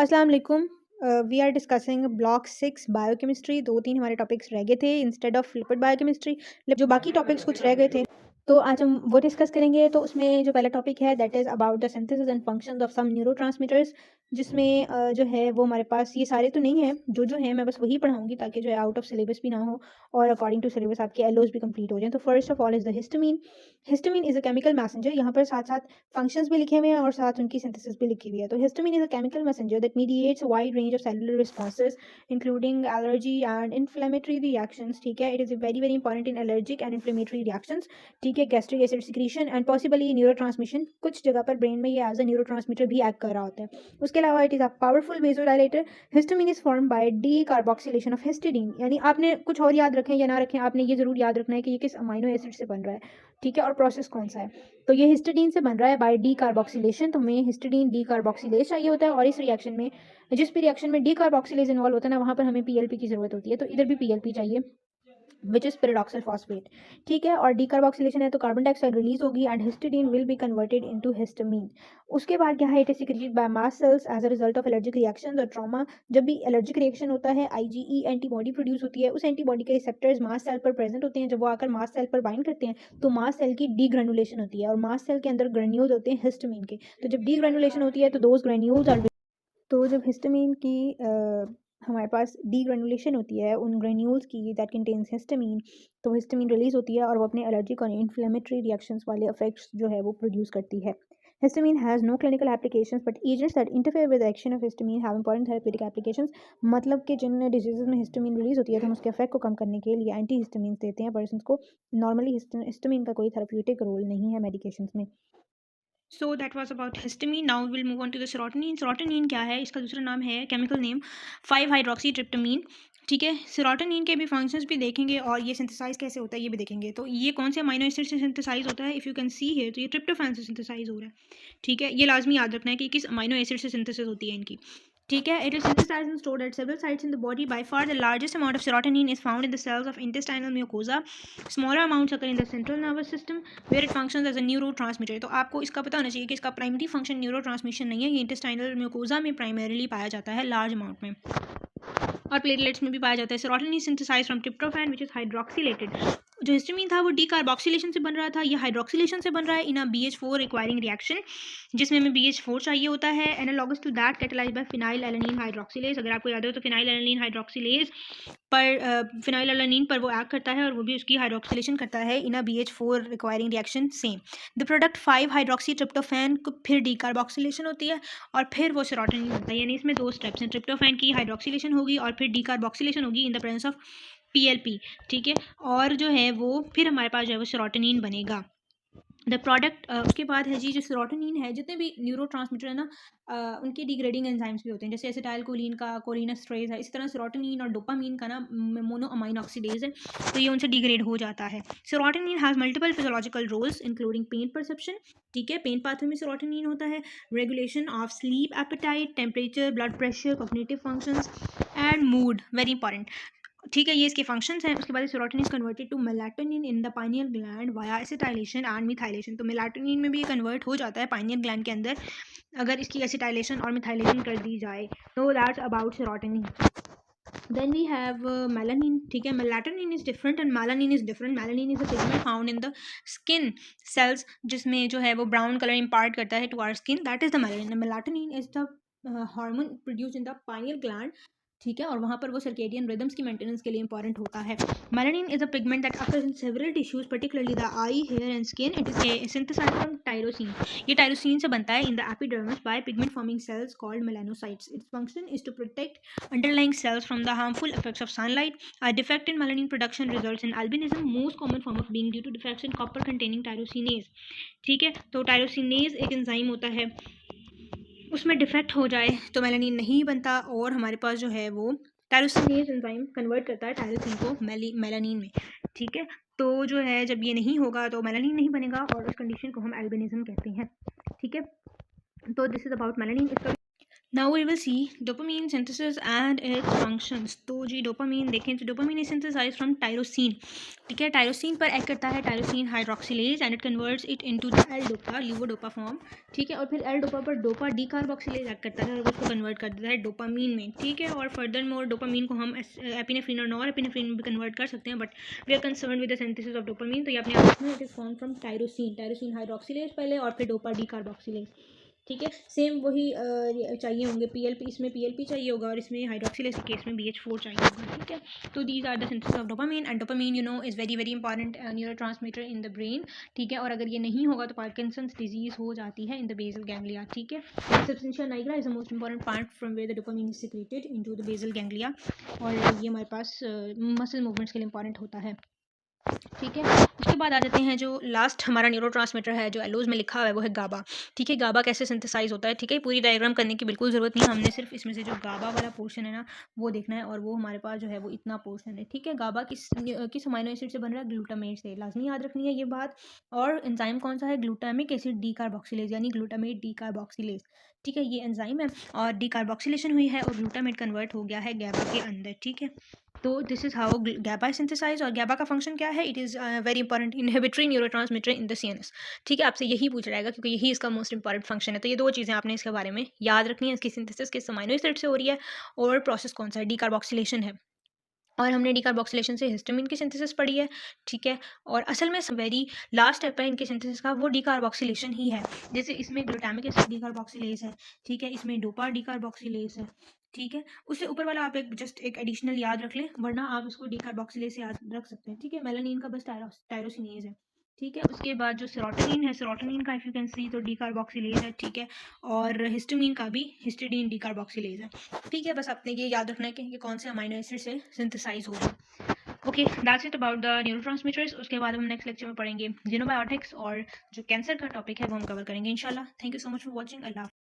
अस्सलाम वालेकुम। We are discussing block 6 biochemistry. 2-3 हमारे टॉपिक्स रह गए थे इंस्टेड ऑफ लिपिड बायोकेमिस्ट्री। जो बाकी टॉपिक्स कुछ रह गए थे, तो आज हम वो डिस्कस करेंगे। तो उसमें जो पहला टॉपिक है that is about the synthesis and functions of some neurotransmitters, जिसमें जो है वो हमारे पास ये सारे तो नहीं हैं, जो है मैं बस वही पढ़ाऊँगी ताकि जो है आउट ऑफ सिलेबस भी ना हो और अकॉर्डिंग टू सिलेबस आपके एलओज़ भी कंप्लीट हो जाएँ। तो first of all is the histamine. Histamine is a chemical messenger. यहाँ पर साथ-साथ फंक्शंस भी लिखे हुए हैं और साथ उनकी सिंथेसिस भी लिखी हुई है। तो histamine is a chemical messenger that mediates a wide range of cellular responses including allergy and inflammatory reactions. ठीक है, it is very very important in allergic and inflammatory reactions. ठीक है, gastric acid secretion and possibly neurotransmission. कुछ जगह पर brain में ये as a neurotransmitter भी एक्ट कर रहा होता है। उसके अलावा it is a powerful vasodilator. Histamine is form by D carboxylation of histidine. यानी आपने कुछ और याद रखें या ना रखें, आपने ये जरूर याद रखना है कि ये किस अमाइनो एसिड से बन रहा है। ठीक है, और प्रोसेस कौन सा है। तो ये हिस्टिडीन से बन रहा है बाय डी कार्बोक्सिलेशन। तो हमें हिस्टिडीन डी कार्बोक्सिलेज चाहिए होता है, और इस रिएक्शन में जिस भी रिएक्शन में डी कार्बोक्सिलेज इन्वॉल्व होता है ना, वहाँ पर हमें पीएलपी की ज़रूरत होती है। तो इधर भी पीएलपी चाहिए, विच इज़ पेरिडॉक्सिल फॉस्फेट। ठीक है, और डीकार्बोक्सिलेशन है तो कार्बन डाइऑक्साइड रिलीज होगी and histidine will be converted into histamine. उसके बाद क्या है, it is secreted by mast cells as a result of allergic reactions और ट्रॉमा। जब भी एलर्जिक रिएक्शन होता है, आईजीई एंटीबॉडी प्रोड्यूस होती है। उस एंटीबॉडी के रिसेप्टर्स मास्ट सेल पर प्रेजेंट होते हैं। जब वो आकर मास्ट सेल पर बाइंड करते हैं तो मास्ट सेल की डीग्रेनुलेशन होती है, और मास्ट सेल के अंदर ग्रेन्यूल्स होते हैं हिस्टामीन के। तो जब डीग्रेनुलेशन होती है तो दोज ग्रेन्यूल्स आर, तो जब हिस्टामीन की हमारे पास डीग्रेनुलेशन होती है उन ग्रेन्यूल्स की दैट कंटेन्स हिस्टामीन, तो हिस्टामीन रिलीज होती है और वो अपने एलर्जिक और इन्फ्लेमेटरी रिएक्शंस वाले इफेक्ट्स जो है वो प्रोड्यूस करती है। Histamine has no clinical applications but agents that interfere with action of histamine have important therapeutic applications. मतलब कि जिन डिजीजेज में हिस्टामीन रिलीज होती है तो हम उसके इफेक्ट को कम करने के लिए एंटी हिस्टामीन देते हैं पर्सन को। नॉर्मली हिस्टामीन का कोई थेरेप्यूटिक रोल नहीं है मेडिकेशंस में। So that was about histamine. Now will move on to the serotonin. Serotonin क्या है? इसका दूसरा नाम है केमिकल नेम 5 हाइड्रोक्सी ट्रिप्टामीन। ठीक है, सेरोटोनिन के भी फंक्शंस भी देखेंगे और ये सिंथेसाइज कैसे होता है ये भी देखेंगे। तो ये कौन से अमीनो एसिड से सिंथेसाइज होता है? If you can see here, तो ये ट्रिप्टोफैन से सिंथेसाइज हो रहा है। ठीक है, ये लाजमी याद रखना है कि किस अमीनो एसिड से सिंथेसिस होती है इनकी। ठीक है, it is synthesized and stored at several sites in the body. By far the largest amount of serotonin is found in the cells of intestinal mucosa. Smaller amounts occur in the central nervous system where it functions as a neurotransmitter. तो आपको इसका पता होना चाहिए कि इसका primary function neurotransmission नहीं है, ये इंटेस्टाइनल म्यूकोजा में प्राइमरीली पाया जाता है लार्ज अमाउंट में, और प्लेटलेट्स में भी पाया जाता है। Serotonin synthesize from tryptophan which is hydroxylated. जो हिस्टामीन था वो डीकार्बोक्सिलेशन से बन रहा था, ये हाइड्रोक्सिलेशन से बन रहा है इन अ BH4 रिक्वायरिंग रिएक्शन, जिसमें हमें BH4 चाहिए होता है। Analogous to that catalysed by phenylalanine hydroxylase. अगर आपको याद हो तो फिनाइल एलानिन हाइड्रोक्सिलेज पर फिनाइल एलानिन पर वो एक्ट करता है और वो भी उसकी हाइड्रोक्सिलेशन करता है इन अ BH4 requiring reaction same. The product 5 hydroxy tryptophan को फिर डीकार्बोक्सिलेशन होती है और फिर वो सेरोटोनिन बनता है। यानी इसमें दो स्टेप्स हैं, ट्रिप्टोफैन की हाइड्रोक्सिलेशन होगी और फिर डीकार्बोक्सिलेशन होगी in the presence of PLP। ठीक है, और जो है वो फिर हमारे पास जो है वो सेरोटोनिन बनेगा। द प्रोडक्ट उसके बाद है जी, जो सेरोटोनिन है, जितने भी न्यूरो ट्रांसमीटर है ना, उनके डिग्रेडिंग एंजाइम्स भी होते हैं, जैसे एसिटाइल कोलिन का कोलिनेस्ट्रेज है। इसी तरह सेरोटोनिन और डोपामीन का ना मोनो अमाइन ऑक्सीडेज है, तो ये उनसे डिग्रेड हो जाता है। Serotonin has multiple physiological roles including pain perception. ठीक है, पेन पाथवे में सेरोटोनिन होता है, regulation of sleep, appetite, temperature, blood pressure, cognitive functions and mood, very important. ठीक है, ये इसके फंक्शंस हैं। उसके बाद serotonin is converted to melatonin in the pineal gland via acetylation and methylation. तो मेलाटोनिन में भी ये कन्वर्ट हो जाता है पाइनियल ग्लैंड के अंदर, अगर इसकी एसिटाइलेशन और मिथाइलेशन कर दी जाए। तो that's about serotonin. Then we have melanin. ठीक है, melatonin is different and melanin is different. Melanin is a pigment found in the skin cells, जिसमें जो है वो ब्राउन कलर इम्पार्ट करता है to our skin, that is the melanin. Melatonin is the hormone produce in the pineal gland. ठीक है, और वहाँ पर वो सर्केडियन रिदम्स की मेंटेनेंस के लिए इंपॉर्टेंट होता है। Melanin is a pigment that occurs in several tissues particularly the eye, hair and skin. It is synthesized from tyrosine. ये टायरोसिन से बनता है in the epidermis by pigment forming cells called melanocytes. Its function is to protect underlying cells from the harmful effects of sunlight. A defect in melanin production results in albinism, most common form of being due to defects in copper containing tyrosinase. ठीक है, तो tyrosinase एक enzyme होता है, उसमें defect हो जाए तो मेलानिन नहीं बनता, और हमारे पास जो है वो टायरोसिनेज एंजाइम कन्वर्ट करता है टायरोसिन को मेलानिन में। ठीक है, तो जो है जब ये नहीं होगा तो मेलानिन नहीं बनेगा, और उस कंडीशन को हम एल्बिनिज्म कहते हैं। ठीक है, तो दिस इज अबाउट मेलानिन। इसका now we will see dopamine synthesis and its functions. तो जी डोपामीन देखें तो dopamine is synthesize from tyrosine. ठीक है, टायरोसिन पर एक्ट करता है tyrosine hydroxylase and it converts it into the L dopa levodopa form. ठीक है, और फिर एल डोपा पर डोपा डी कार्बोक्सिलेज एक्ट करता है और उसको कन्वर्ट कर देता है डोपामीन में। ठीक है, और फर्दर मोर डोपामीन को हम एपिनेफ्रिन और नॉर एपिनेफ्रिन में भी कन्वर्ट कर सकते हैं, but we are concern with the synthesis of dopamine. तो ये अपने आप में it is form from tyrosine, tyrosine hydroxylase पहले और फिर डोपा डी कार्बोक्सिलेज। ठीक है, सेम वही चाहिए होंगे पीएलपी, इसमें पीएलपी चाहिए होगा और इसमें हाइड्रोक्सिलेज के केस में BH4 चाहिए होगा। ठीक है, तो these are the synthesis of dopamine and dopamine you know is very very important neurotransmitter in the brain. ठीक है, और अगर ये नहीं होगा तो पार्किंसंस डिजीज हो जाती है इन द बेसल गैंग्लिया। ठीक है, substantia nigra is the most important part from where the dopamine is secreted into the basal ganglia, और ये हमारे पास मसल मूवमेंट्स के लिए इंपॉर्टेंट होता है। ठीक है, उसके बाद आ जाते हैं जो लास्ट हमारा न्यूरोट्रांसमीटर है जो एलोज में लिखा हुआ है, वो है गाबा। ठीक है, गाबा कैसे सिंथेसाइज होता है। ठीक है, पूरी डायग्राम करने की बिल्कुल ज़रूरत नहीं है, हमने सिर्फ इसमें से जो गाबा वाला पोर्शन है ना वो देखना है, और वो हमारे पास जो है वो इतना पोर्शन है। ठीक है, गाबा किस अमाइनो एसिड से बन रहा है, ग्लूटामेट से, लाजमी याद रखनी है ये बात। और एंजाइम कौन सा है, ग्लूटामिक एसिड डी कार्बोक्सिलेज यानी ग्लूटामेट डी कार्बोक्सिलेज। ठीक है, ये एंजाइम है और डी कार्बोक्सिलेशन हुई है और ग्लूटामेट कन्वर्ट हो गया है गैबा के अंदर। ठीक है, तो this is how GABA is synthesize. और गैबा का फंक्शन क्या है, it is very important inhibitory neurotransmitter in the CNS। ठीक है, आपसे यही पूछा जाएगा क्योंकि यही इसका मोस्ट इंपॉर्टेंट फंक्शन है। तो ये दो चीज़ें आपने इसके बारे में याद रखनी है, इसकी सिंथेसिस किस अमाइनो एसिड से हो रही है और प्रोसेस कौन सा है, डीकार्बोक्सिलेशन है। और हमने डीकार्बोक्सिलेशन से हिस्टामिन की सिंथेसिस पढ़ी है। ठीक है, और असल में वेरी लास्ट स्टेप है इनके सिंथेसिस का, वो डीकार्बोक्सिलेशन ही है। जैसे इसमें ग्लूटामिक एसिड डीकार्बोक्सिलेज है। ठीक है, इसमें डोपा डीकार्बोक्सिलेज है। ठीक है, उससे ऊपर वाला आप एक जस्ट एक एडिशनल याद रख लें, वरना आप इसको डीकार्बोक्सिलेज से याद रख सकते हैं। ठीक है, मेलानिन का बस टायरोसिनेज है। ठीक है, उसके बाद जो सेरोटोनिन है, सेरोटोनिन का इफ यू कैन सी तो डीकार्बोक्सिलेज है। ठीक है, और हिस्टामिन का भी हिस्टिडीन डीकार्बोक्सिलेज है। ठीक है, बस आपने ये याद रखना है कि ये कौन से अमाइनो एसिड से सिंथेसाइज हो रहा है। Okay, that's it about the neurotransmitters. उसके बाद हम नेक्स्ट लेक्चर में पढ़ेंगे जीनोबायोटिक्स और जो कैंसर का टॉपिक है वो हम कवर करेंगे इंशाल्लाह। Thank you so much for watching. Allah.